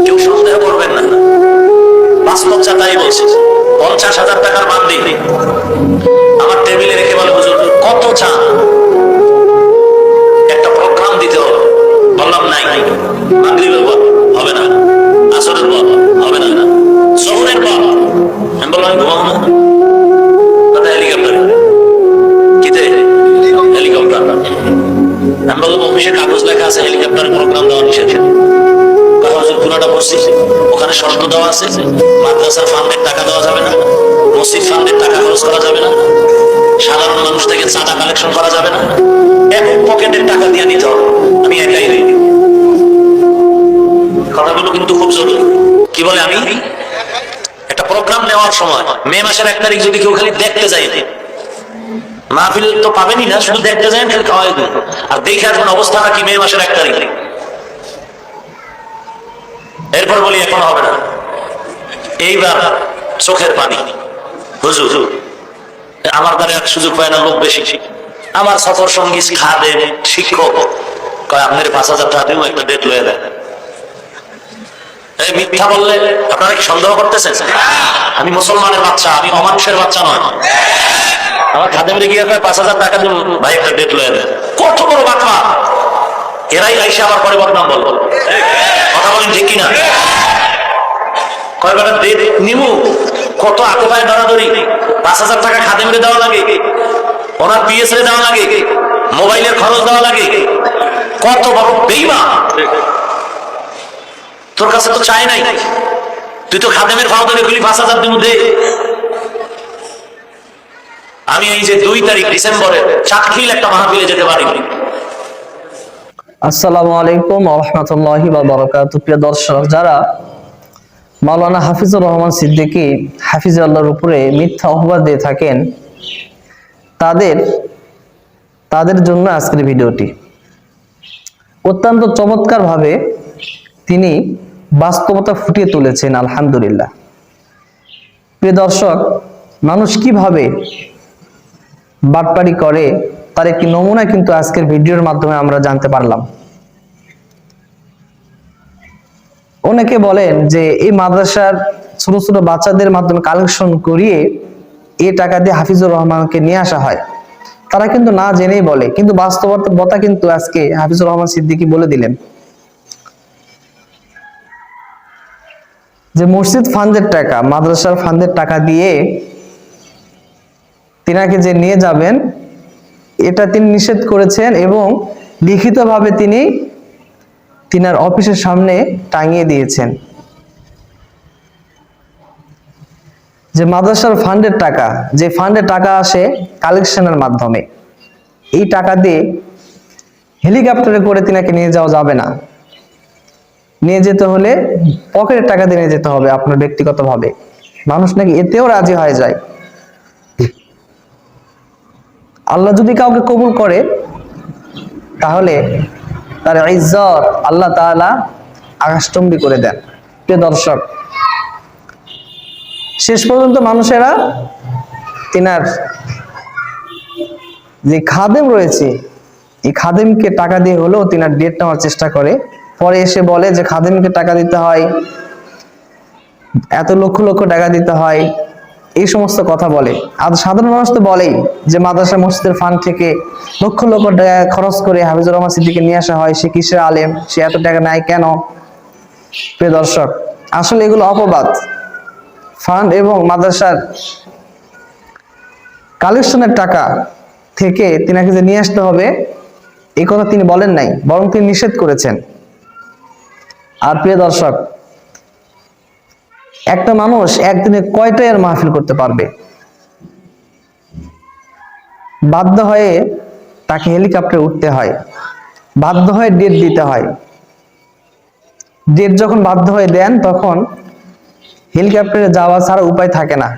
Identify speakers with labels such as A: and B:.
A: কেউ সন্দেহ করবেন না, বাস্তব যা তাই বলছে। 50,000 টাকার বান্দি আমার টেবিলে রেখে বলে, হুজুর কত চান, একটা প্রোগ্রাম দিতে হবে। বললাম নাই, মাগরিবের পর হবে না, আসরের পর হবে না, জোহরের পর। আমি বললাম আমি ঘুমাবো না। হেলিকপ্টার কিতে হেলিকপ্টার। আমি বললাম অফিসে কাগজ লেখা আছে হেলিকপ্টারের প্রোগ্রাম দেওয়া নিষেধ। পুরাটা পড়ছি, ওখানে শর্ত দেওয়া আছে, মাদ্রাসার ফান্ডের টাকা দেওয়া যাবে না, মসজিদ ফান্ডের টাকা খরচ করা যাবে না, সাধারণ মানুষ থেকে চাঁদা কালেকশন করা যাবে না, একক পকেটের টাকা দিয়ে নিতে হবে। আমি একাই নেই। কথাগুলো কিন্তু খুব জরুরি। কি বলে, আমি একটা প্রোগ্রাম নেওয়ার সময় মে মাসের 1 তারিখ যদি কেউ খালি দেখতে যায়, মাহফিল তো পাবেনই না, শুধু দেখতে যায় খালি খাওয়াই দেন, আর দেখে আসবেন অবস্থাটা কি মে মাসের 1 তারিখ। এরপর বলি এখন হবে না। এইবার চোখের পানি, হুজুর আমার দ্বারা এক সুযোগ পায় না, লোক বেশি। আমার সফর সঙ্গী খাদেম শিক্ষক কয় আপনার 5,000 টাকা দিয়ে একটা ডেট লয়ে দেয়। এই মিথ্যা বললে আপনারা কি সন্দেহ করতেছেন? আমি মুসলমানের বাচ্চা, আমি অমানুষের বাচ্চা নয়। আমার খাদেমরে গিয়ে 5,000 টাকা দিয়ে ভাই একটা ডেট লয়ে দেয়। কত বড় বাঁকা! এরাই আইসা আবার পরে বদনাম বলবো। কথা বলেন ঠিক কিনা? কয়বার ডেট নিমু, কত আগে পায়ে দরাদরি। 5,000 টাকা খাদেমরে দেওয়া লাগে, ওনার পিএস রে দেওয়া লাগে, মোবাইলের খরচ দেওয়া লাগে। কত বড় বেঈমান! তোর কাছে তো চাই নাই, তুই তো খাদেমের ফাও ধরে খুলি 5,000 দিন দে। আমি এই যে 2 তারিখ ডিসেম্বরে চাকরির একটা মাহফিলে যেতে পারি।
B: আসসালামু আলাইকুম ওয়া রাহমাতুল্লাহি ওয়া বারাকাতুহু। প্রিয় দর্শক, যারা মাওলানা হাফিজুর রহমান সিদ্দিকী হাফিজাল্লাহর উপরে মিথ্যা অপবাদ দিয়ে থাকেন, তাদের জন্য আজকের ভিডিওটি। অত্যন্ত চমৎকার ভাবে তিনি বাস্তবতা ফুটিয়ে তুলেছেন, আলহামদুলিল্লাহ। প্রিয় দর্শক, মানুষ কিভাবে বাটপারি করে তার একটি নমুনা কিন্তু আজকের ভিডিওর মাধ্যমে আমরা জানতে পারলাম। অনেকে বলেন যে এই মাদ্রাসার ছোট ছোট বাচ্চাদের মাধ্যমে কালেকশন করিয়ে এই টাকা দিয়ে হাফিজুর রহমানকে নিয়ে আসা হয়। তারা কিন্তু না জেনেই বলে, কিন্তু বাস্তবতা কিন্তু আজকে হাফিজুর রহমান সিদ্দিকী বলে দিলেন যে মসজিদ ফান্ডের টাকা, মাদ্রাসার ফান্ডের টাকা দিয়ে তিনাকে যে নিয়ে যাবেন এটা তিনি নিষেধ করেছেন, এবং লিখিতভাবে তিনি তিনার অফিসের সামনে টাঙিয়ে দিয়েছেন যে মাদ্রাসার ফান্ডের টাকা, যে ফান্ডে টাকা আসে কালেকশনের মাধ্যমে, এই টাকা দিয়ে হেলিকপ্টারে করে তিনাকে নিয়ে যাওয়া যাবে না। নিয়ে যেতে হলে পকেটের টাকা দিয়ে নিয়ে যেতে হবে আপনার ব্যক্তিগতভাবে। মানুষ নাকি এতেও রাজি হয়ে যায়। আল্লাহ যদি কাউকে কবুল করে তাহলে তার ইজ্জত আল্লাহ তাআলা আকাশচুম্বী করে দেন। প্রিয় দর্শক, শেষ পর্যন্ত মানুষেরা তিনার যে খাদেম রয়েছে এই খাদেমকে টাকা দিয়ে হলেও তিনার ডেট নেওয়ার চেষ্টা করে। পরে এসে বলে যে খাদেমকে টাকা দিতে হয়, এত লক্ষ লক্ষ টাকা দিতে হয়, এই সমস্ত কথা বলে। আর সাধারণ মানুষ তো বলেই যে মাদ্রাসা মসজিদের ফান্ড থেকে লক্ষ লক্ষ টাকা খরচ করে হাফিজুর রহমান সিদ্দিকীকে নিয়ে আসা হয়, সে কিসের আলেম, সে এত টাকা নেয় কেন? প্রিয় দর্শক, আসলে এগুলো অপবাদ। ফান্ড এবং মাদ্রাসার কালেকশনের টাকা থেকে তিনাকে যে নিয়ে আসতে হবে এই কথা তিনি বলেন নাই, বরং তিনি নিষেধ করেছেন। আর প্রিয় দর্শক, একটা মানুষ একদিনে কয়টা এর মাহফিল করতে পারবে? বাধ্য হয়ে তাকে হেলিকপ্টারে উঠতে হয়, বাধ্য হয়ে ডেট দিতে হয়। ডেট যখন বাধ্য হয়ে দেন তখন হেলিকপ্টারে যাওয়া ছাড়া উপায় থাকে না।